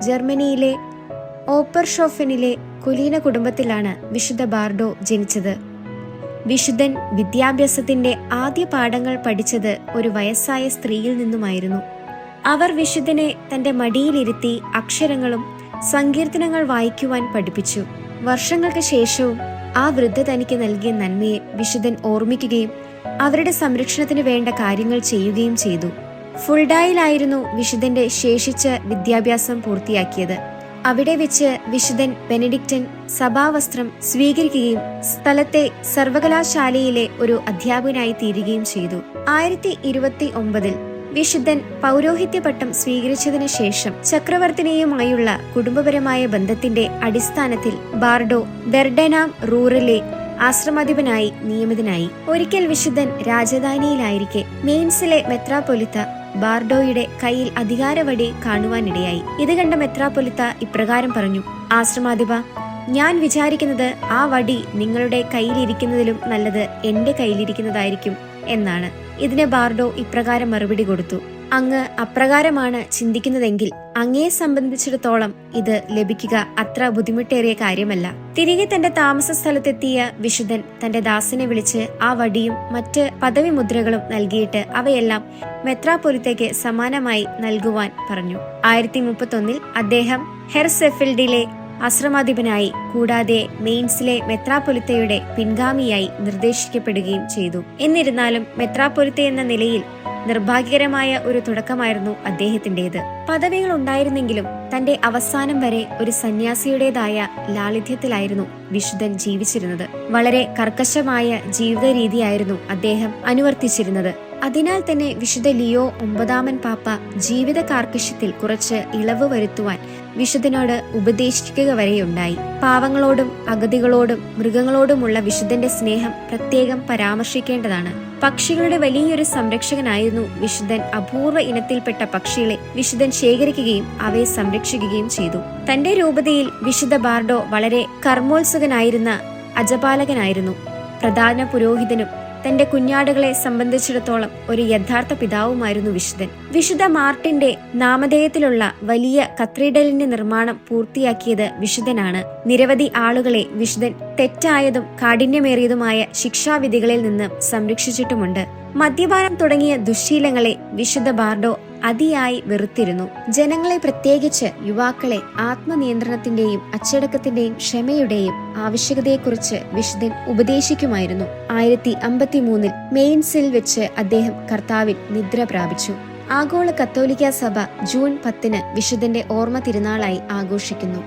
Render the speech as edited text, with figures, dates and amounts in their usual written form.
ജർമ്മനിയിലെ ഓപ്പർഷോഫനിലെ കുലീന കുടുംബത്തിലാണ് വിശുദ്ധ ബാർഡോ ജനിച്ചത്. വിശുദ്ധൻ വിദ്യാഭ്യാസത്തിന്റെ ആദ്യ പാഠങ്ങൾ പഠിച്ചത് ഒരു വയസ്സായ സ്ത്രീയിൽ നിന്നുമായിരുന്നു. അവർ വിശുദ്ധനെ തന്റെ മടിയിലിരുത്തി അക്ഷരങ്ങളും സങ്കീർത്തനങ്ങൾ വായിക്കുവാൻ പഠിപ്പിച്ചു. വർഷങ്ങൾക്ക് ശേഷവും ആ വൃദ്ധ തനിക്ക് നൽകിയ നന്മയെ വിശുദ്ധൻ ഓർമ്മിക്കുകയും അവരുടെ സംരക്ഷണത്തിന് വേണ്ട കാര്യങ്ങൾ ചെയ്യുകയും ചെയ്തു. ഫുൾഡായിലായിരുന്നു വിശുദ്ധന്റെ ശേഷിച്ച വിദ്യാഭ്യാസം പൂർത്തിയാക്കിയത്. അവിടെ വെച്ച് വിശുദ്ധൻ ബെനഡിക്റ്റൻ സഭാവസ്ത്രം സ്വീകരിക്കുകയും സ്ഥലത്തെ സർവകലാശാലയിലെ ഒരു അധ്യാപകനായി തീരുകയും ചെയ്തു. 1029 വിശുദ്ധൻ പൗരോഹിത്യ പട്ടം സ്വീകരിച്ചതിനു ശേഷം ചക്രവർത്തിനിയുമായുള്ള കുടുംബപരമായ ബന്ധത്തിന്റെ അടിസ്ഥാനത്തിൽ ബാർഡോ വെർഡനാം റൂറലിലെ ആശ്രമാധിപനായി നിയമിതനായി. ഒരിക്കൽ വിശുദ്ധൻ രാജധാനിയിലായിരിക്കെ മെയിൻസിലെ മെത്രാപ്പൊലിത്ത ബാർഡോയുടെ കയ്യിൽ അധികാരവടി കാണുവാനിടയായി. ഇത് കണ്ട മെത്രാപ്പൊലിത്ത ഇപ്രകാരം പറഞ്ഞു: ആശ്രമാധിപ, ഞാൻ വിചാരിക്കുന്നത് ആ വടി നിങ്ങളുടെ കയ്യിലിരിക്കുന്നതിലും നല്ലത് എന്റെ കയ്യിലിരിക്കുന്നതായിരിക്കും എന്നാണ്. ഇതിന് ബാർഡോ ഇപ്രകാരം മറുപടി കൊടുത്തു: അങ്ങ് അപ്രകാരമാണ് ചിന്തിക്കുന്നതെങ്കിൽ അങ്ങയെ സംബന്ധിച്ചിടത്തോളം ഇത് ലഭിക്കുക അത്ര ബുദ്ധിമുട്ടേറിയ കാര്യമല്ല. തിരികെ തന്റെ താമസ സ്ഥലത്തെത്തിയ വിശുദ്ധൻ തന്റെ ദാസനെ വിളിച്ച് ആ വടിയും മറ്റ് പദവി മുദ്രകളും നൽകിയിട്ട് അവയെല്ലാം മെത്രാപ്പൊലിത്തയ്ക്ക് സമാനമായി നൽകുവാൻ പറഞ്ഞു. 1031 അദ്ദേഹം ഹെർസെഫിൽഡിലെ ആശ്രമാധിപനായി കൂടാതെ മെയിൻസിലെ മെത്രാപ്പൊലിത്തയുടെ പിൻഗാമിയായി നിർദ്ദേശിക്കപ്പെടുകയും ചെയ്തു. എന്നിരുന്നാലും മെത്രാപ്പൊലിത്ത എന്ന നിലയിൽ നിർഭാഗ്യകരമായ ഒരു തുടക്കമായിരുന്നു അദ്ദേഹത്തിന്റേത്. പദവികൾ ഉണ്ടായിരുന്നെങ്കിലും തന്റെ അവസാനം വരെ ഒരു സന്യാസിയുടേതായ ലാളിത്യത്തിലായിരുന്നു വിശുദ്ധൻ ജീവിച്ചിരുന്നത്. വളരെ കർക്കശമായ ജീവിത രീതിയായിരുന്നു അദ്ദേഹം അനുവർത്തിച്ചിരുന്നത്. അതിനാൽ തന്നെ വിശുദ്ധ ലിയോ 9 പാപ്പ ജീവിത കാർക്കശ്യത്തിൽ കുറച്ച് ഇളവ് വരുത്തുവാൻ വിശുദ്ധനോട് ഉപദേശിക്കുക വരെയുണ്ടായി. പാവങ്ങളോടും അഗതികളോടും മൃഗങ്ങളോടുമുള്ള വിശുദ്ധന്റെ സ്നേഹം പ്രത്യേകം പരാമർശിക്കേണ്ടതാണ്. പക്ഷികളുടെ വലിയൊരു സംരക്ഷകനായിരുന്നു വിശുദ്ധൻ. അപൂർവ ഇനത്തിൽപ്പെട്ട പക്ഷികളെ വിശുദ്ധൻ ശേഖരിക്കുകയും അവയെ സംരക്ഷിക്കുകയും ചെയ്തു. തന്റെ രൂപതയിൽ വിശുദ്ധ ബാർഡോ വളരെ കർമ്മോത്സുകനായിരുന്ന അജപാലകനായിരുന്നു. പ്രധാന പുരോഹിതനും തന്റെ കുഞ്ഞാടുകളെ സംബന്ധിച്ചിടത്തോളം ഒരു യഥാർത്ഥ പിതാവുമായിരുന്നു വിശുദ്ധൻ. വിശുദ്ധ മാർട്ടിന്റെ നാമധേയത്തിലുള്ള വലിയ കത്തീഡ്രലിന്റെ നിർമ്മാണം പൂർത്തിയാക്കിയത് വിശുദ്ധനാണ്. നിരവധി ആളുകളെ വിശുദ്ധൻ തെറ്റായതും കാഠിന്യമേറിയതുമായ ശിക്ഷാവിധികളിൽ നിന്ന് സംരക്ഷിച്ചിട്ടുമുണ്ട്. മദ്യപാനം തുടങ്ങിയ ദുശ്ശീലങ്ങളെ വിശുദ്ധ ബാർഡോ അതിയായി വെറുത്തിരുന്നു. ജനങ്ങളെ, പ്രത്യേകിച്ച് യുവാക്കളെ, ആത്മനിയന്ത്രണത്തിന്റെയും അച്ചടക്കത്തിന്റെയും ക്ഷമയുടെയും ആവശ്യകതയെക്കുറിച്ച് വിശുദ്ധൻ ഉപദേശിക്കുമായിരുന്നു. 1053 മെയിൻസിൽ വെച്ച് അദ്ദേഹം കർത്താവിൽ നിദ്ര പ്രാപിച്ചു. ആഗോള കത്തോലിക്ക സഭ ജൂൺ 10 വിശുദ്ധന്റെ ഓർമ്മ തിരുനാളായി ആഘോഷിക്കുന്നു.